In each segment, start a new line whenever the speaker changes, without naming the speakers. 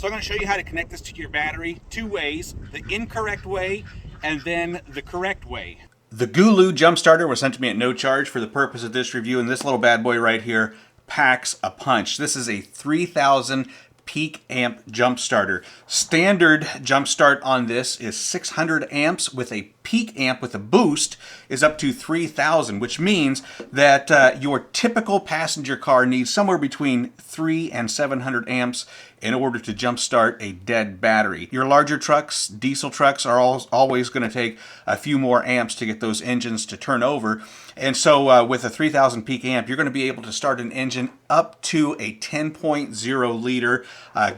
So I'm going to show you how to connect this to your battery two ways, the incorrect way and then the correct way. The GOOLOO Jump Starter was sent to me at no charge for the purpose of this review, and this little bad boy right here packs a punch. This is a 3000 peak amp jump starter. Standard jump start on this is 600 amps with a peak amp with a boost is up to 3000, which means that your typical passenger car needs somewhere between 300 and 700 amps in order to jump start a dead battery. Your larger trucks, diesel trucks, are always going to take a few more amps to get those engines to turn over. And so with a 3000 peak amp, you're going to be able to start an engine up to a 10.0 liter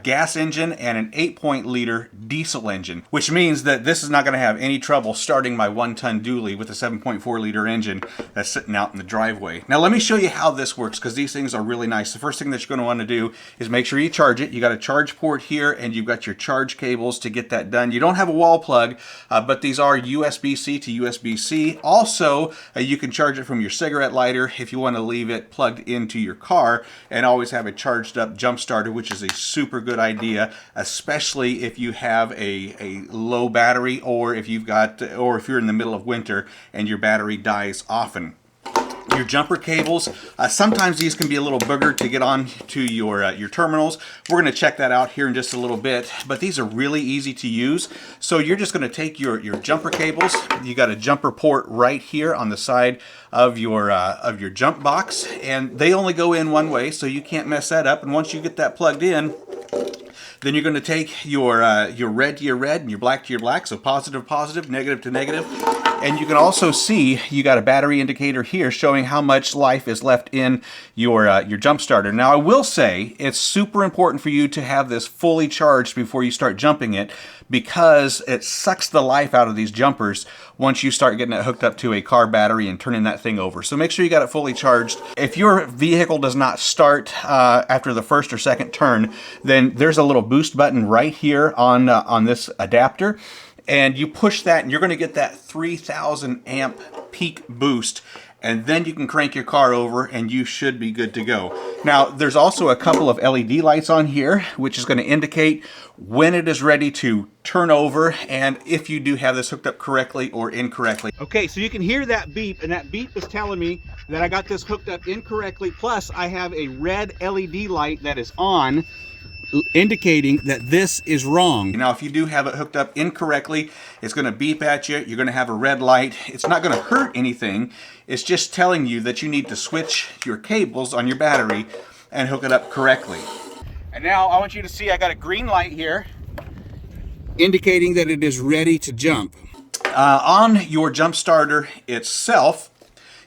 gas engine and an 8.0 diesel engine, which means that this is not going to have any trouble starting my 1-ton dually with a 7.4 liter engine that's sitting out in the driveway. Now let me show you how this works, because these things are really nice. The first thing that you're going to want to do is make sure you charge it. You got a charge port here, and you've got your charge cables to get that done. You don't have a wall plug, but these are USB-C to USB-C. Also, you can charge it from your cigarette lighter if you want to leave it plugged into your car, and always have a charged up jump starter, which is a super good idea, especially if you have a low battery, or if you're in the middle of winter and your battery dies often. Your jumper cables, sometimes these can be a little boogered to get on to your terminals. We're going to check that out here in just a little bit, but these are really easy to use. So you're just going to take your jumper cables. You got a jumper port right here on the side of your jump box, and they only go in one way, so you can't mess that up. And once you get that plugged in, then you're going to take your red to your red and your black to your black, so positive to positive, negative to negative. And you can also see you got a battery indicator here showing how much life is left in your jump starter. Now I will say it's super important for you to have this fully charged before you start jumping it, because it sucks the life out of these jumpers once you start getting it hooked up to a car battery and turning that thing over. So make sure you got it fully charged. If your vehicle does not start after the first or second turn, then there's a little boost button right here on this adapter. And you push that, and you're going to get that 3000 amp peak boost, and then you can crank your car over and you should be good to go. Now there's also a couple of LED lights on here, which is going to indicate when it is ready to turn over and if you do have this hooked up correctly or incorrectly. Okay, so you can hear that beep, and that beep is telling me that I got this hooked up incorrectly, plus I have a red LED light that is on, indicating that this is wrong. Now if you do have it hooked up incorrectly, it's going to beep at you. You're going to have a red light. It's not going to hurt anything. It's just telling you that you need to switch your cables on your battery and hook it up correctly. And now I want you to see I got a green light here indicating that it is ready to jump. On your jump starter itself,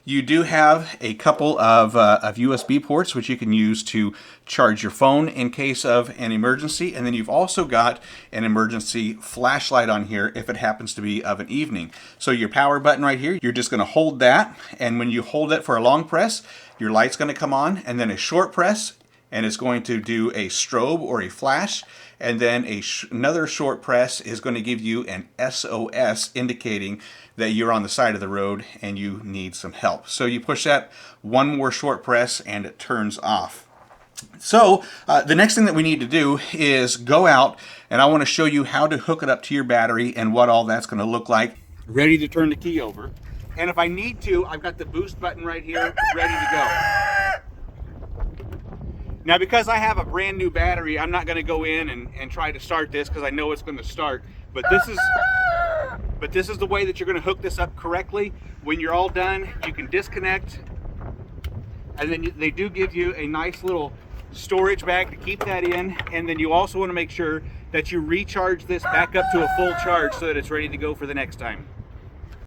you do have a couple of USB ports which you can use to charge your phone in case of an emergency, and then you've also got an emergency flashlight on here if it happens to be of an evening. So your power button right here, you're just going to hold that, and when you hold it for a long press, your light's going to come on, and then a short press, and it's going to do a strobe or a flash, and then another short press is going to give you an SOS indicating that you're on the side of the road and you need some help. So you push that one more short press and it turns off. So the next thing that we need to do is go out, and I want to show you how to hook it up to your battery and what all that's going to look like. Ready to turn the key over. And if I need to, I've got the boost button right here ready to go. Now because I have a brand new battery, I'm not going to go in and try to start this because I know it's going to start. But this is the way that you're going to hook this up correctly. When you're all done, you can disconnect, and then they do give you a nice little storage bag to keep that in. And then you also want to make sure that you recharge this back up to a full charge so that it's ready to go for the next time.